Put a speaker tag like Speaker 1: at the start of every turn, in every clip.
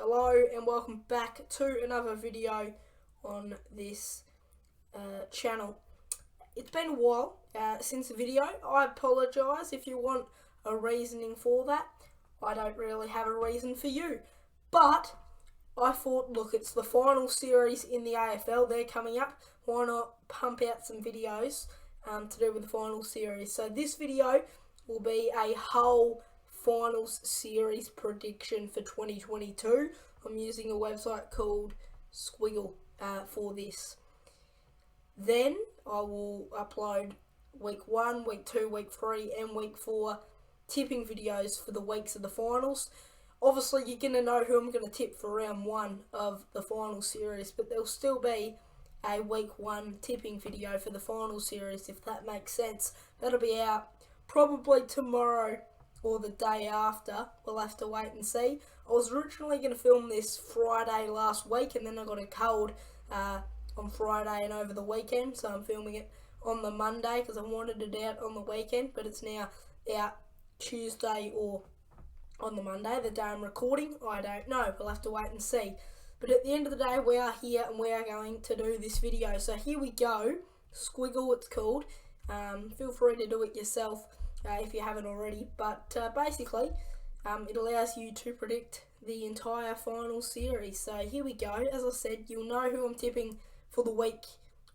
Speaker 1: Hello and welcome back to another video on this channel. It's been a while since the video. I apologise if you want a reasoning for that. I don't really have a reason for you. But I thought, look, it's the final series in the AFL. They're coming up. Why not pump out some videos to do with the final series? So this video will be a whole finals series prediction for 2022. I'm using a website called Squiggle for this. Then I will upload week 1, week 2, week 3 and week 4 tipping videos for the weeks of the finals. Obviously you're going to know who I'm going to tip for round 1 of the final series, but there'll still be a week 1 tipping video for the final series, if that makes sense. That'll be out probably tomorrow or the day after. We'll have to wait and see. I was originally going to film this Friday last week, and then I got a cold on Friday and over the weekend, so I'm filming it on the Monday because I wanted it out on the weekend, but it's now out Tuesday or on the Monday, the day I'm recording. I don't know. We'll have to wait and see. But at the end of the day, we are here and we are going to do this video. So here we go. Squiggle, it's called. Feel free to do it yourself if you haven't already, but basically it allows you to predict the entire final series. So here we go. As I said, you'll know who I'm tipping for the week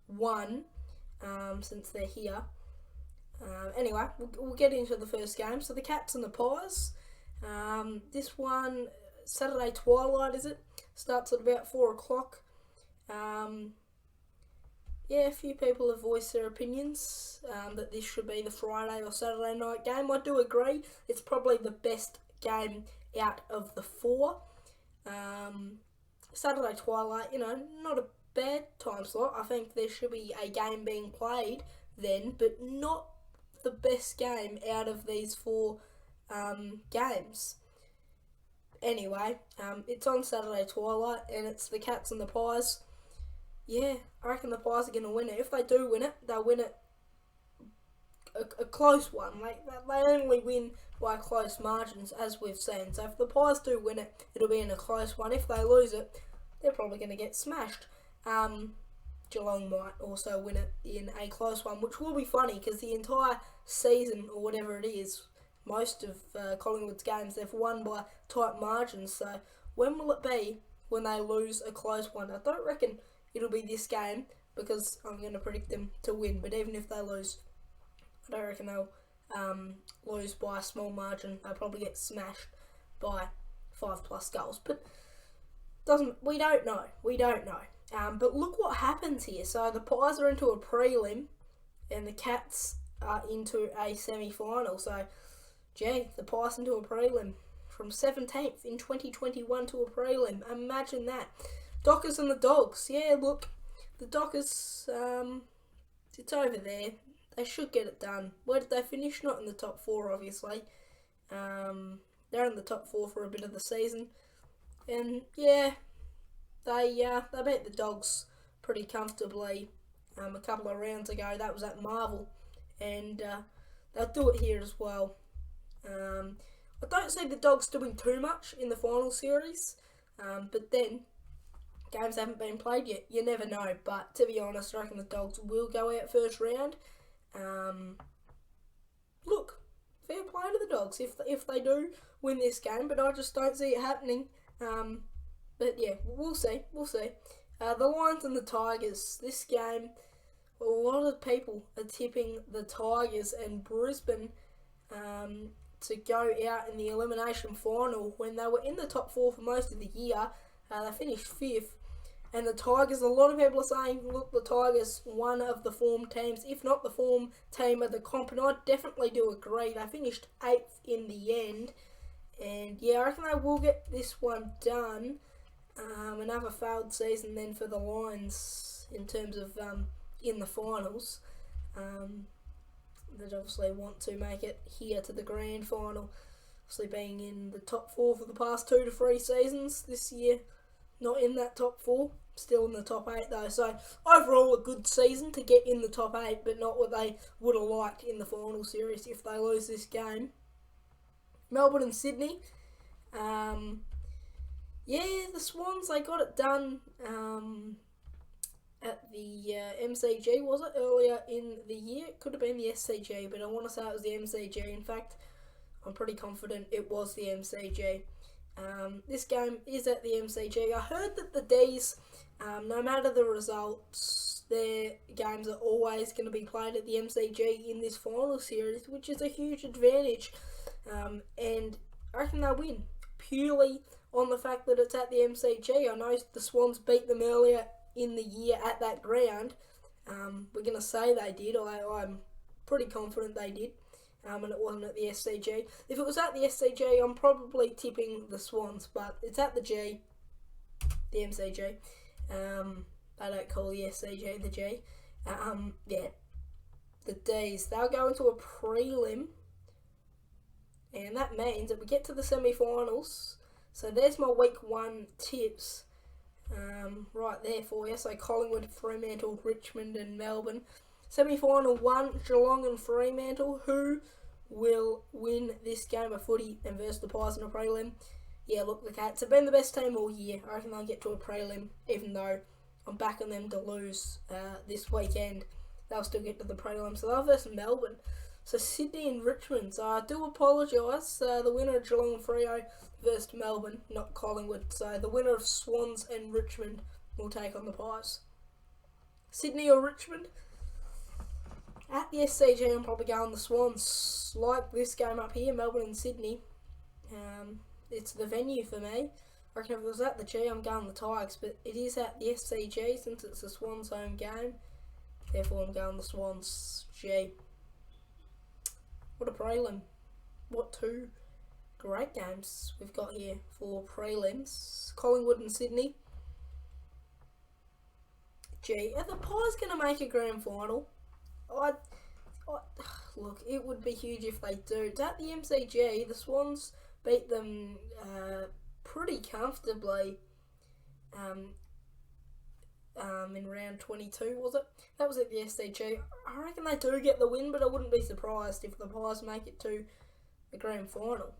Speaker 1: 1 since they're here. Anyway, we'll get into the first game. So the Cats and the Pies. This one, Saturday twilight, is it? Starts at about 4 o'clock. Yeah, a few people have voiced their opinions that this should be the Friday or Saturday night game. I do agree. It's probably the best game out of the 4. Saturday twilight, not a bad time slot. I think there should be a game being played then, but not the best game out of these 4 games. Anyway, it's on Saturday twilight and it's the Cats and the Pies. Yeah, I reckon the Pies are going to win it. If they do win it, they'll win it a close one. They only win by close margins, as we've seen. So if the Pies do win it, it'll be in a close one. If they lose it, they're probably going to get smashed. Geelong might also win it in a close one, which will be funny because the entire season, or whatever it is, most of Collingwood's games, they've won by tight margins. So when will it be when they lose a close one? I don't reckon it'll be this game because I'm going to predict them to win. But even if they lose, I don't reckon they'll lose by a small margin. They'll probably get smashed by 5+ goals. But we don't know. But look what happens here. So the Pies are into a prelim and the Cats are into a semi-final. So, gee, the Pies into a prelim from 17th in 2021 to a prelim. Imagine that. Dockers and the Dogs. Yeah, look, the Dockers, it's over there. They should get it done. Where did they finish? Not in the top 4, obviously. They're in the top 4 for a bit of the season. And, yeah, they beat the Dogs pretty comfortably a couple of rounds ago. That was at Marvel. And they'll do it here as well. I don't see the Dogs doing too much in the final series. But then, games haven't been played yet. You never know. But to be honest, I reckon the Dogs will go out first round. Look, fair play to the Dogs if they do win this game, but I just don't see it happening. But yeah, we'll see. The Lions and the Tigers. This game, a lot of people are tipping the Tigers and Brisbane to go out in the elimination final when they were in the top 4 for most of the year. They finished 5th. And the Tigers, a lot of people are saying, look, the Tigers, one of the form teams, if not the form team of the comp, and I definitely do agree. They finished 8th in the end. And yeah, I reckon they will get this one done. Another failed season then for the Lions in terms of in the finals. That obviously want to make it here to the grand final. Obviously being in the top 4 for the past 2 to 3 seasons. This year, not in that top 4. Still in the top 8 though. So overall a good season to get in the top 8, but not what they would have liked in the final series if they lose this game. Melbourne and Sydney. yeah, the Swans, they got it done at the MCG, was it, earlier in the year? It could have been the SCG, but I want to say it was the MCG. In fact, I'm pretty confident it was the MCG. This game is at the MCG. I heard that the D's, no matter the results, their games are always going to be played at the MCG in this final series, which is a huge advantage. And I reckon they'll win purely on the fact that it's at the MCG. I know the Swans beat them earlier in the year at that ground. We're going to say they did. I'm pretty confident they did. And it wasn't at the SCG. If it was at the SCG, I'm probably tipping the Swans, but it's at the MCG. They don't call the SCG the G. Yeah, the D's, they'll go into a prelim, and that means that we get to the semi-finals. So there's my week 1 tips. Right there for you. So Collingwood, Fremantle, Richmond and Melbourne. Semi-final 1, Geelong and Fremantle. Who will win this game of footy and versus the Pies in a prelim? Yeah, look, the Cats have been the best team all year. I reckon they'll get to a prelim, even though I'm backing them to lose this weekend. They'll still get to the prelim. So they'll versus Melbourne. So Sydney and Richmond. So I do apologise. The winner of Geelong and Freo versus Melbourne, not Collingwood. So the winner of Swans and Richmond will take on the Pies. Sydney or Richmond? At the SCG, I'm probably going the Swans. Like this game up here, Melbourne and Sydney. It's the venue for me. I reckon if it was at the G, I'm going the Tigers, but it is at the SCG since it's the Swans' home game. Therefore, I'm going the Swans G. What a prelim. What 2 great games we've got here for prelims. Collingwood and Sydney. Gee, are the Pies going to make a grand final? Look, it would be huge if they do. It's at the MCG. The Swans beat them pretty comfortably in round 22, was it? That was at the SCG. I reckon they do get the win, but I wouldn't be surprised if the Pies make it to the grand final.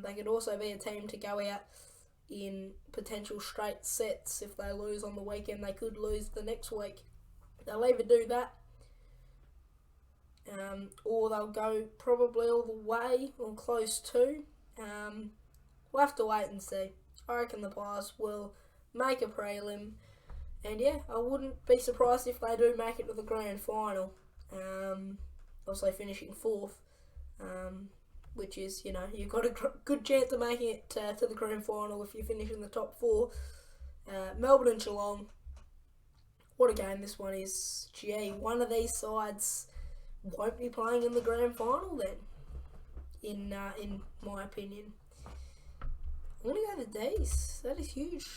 Speaker 1: They could also be a team to go out in potential straight sets. If they lose on the weekend, they could lose the next week. They'll either do that, or they'll go probably all the way or close to. We'll have to wait and see. I reckon the Pies will make a prelim, and yeah, I wouldn't be surprised if they do make it to the grand final. Also finishing 4th, which is, you've got a good chance of making it to the grand final if you finish in the top 4. Melbourne and Geelong. What a game this one is. Gee, one of these sides won't be playing in the grand final then, in my opinion. I'm going to go the D's. That is huge.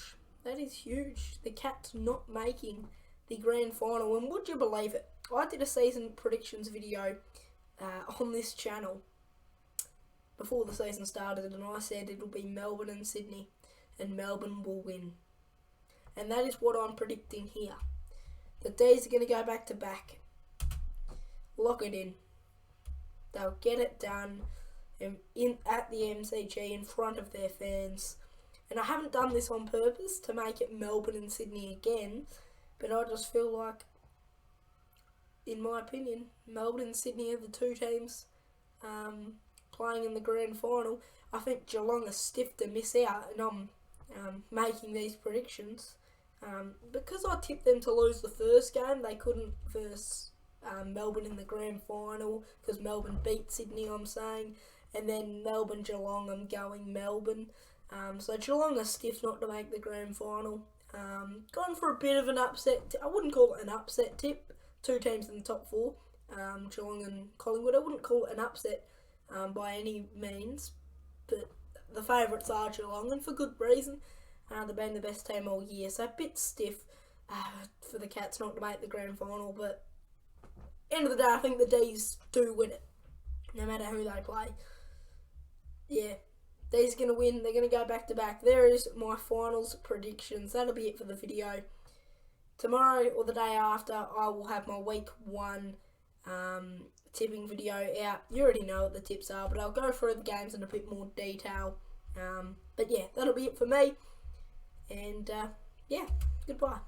Speaker 1: That is huge. The Cats not making the grand final. And would you believe it? I did a season predictions video on this channel before the season started, and I said it'll be Melbourne and Sydney, and Melbourne will win. And that is what I'm predicting here. The D's are going to go back to back. Lock it in. They'll get it done at the MCG in front of their fans. And I haven't done this on purpose to make it Melbourne and Sydney again, but I just feel like, in my opinion, Melbourne and Sydney are the 2 teams playing in the grand final. I think Geelong are stiff to miss out, and I'm making these predictions because I tipped them to lose the first game. They couldn't versus Melbourne in the grand final because Melbourne beat Sydney, I'm saying, and then Melbourne-Geelong, I'm going Melbourne. So Geelong are stiff not to make the grand final. Gone for a bit of an upset. I wouldn't call it an upset tip. 2 teams in the top 4, Geelong and Collingwood. I wouldn't call it an upset by any means, but the favourites are Geelong, and for good reason. They've been the best team all year, so a bit stiff for the Cats not to make the grand final, but end of the day, I think the D's do win it, no matter who they play. Yeah, D's going to win. They're going to go back to back. There is my finals predictions. That'll be it for the video. Tomorrow or the day after, I will have my week 1 tipping video out. You already know what the tips are, but I'll go through the games in a bit more detail. But But yeah, that'll be it for me. And yeah, goodbye.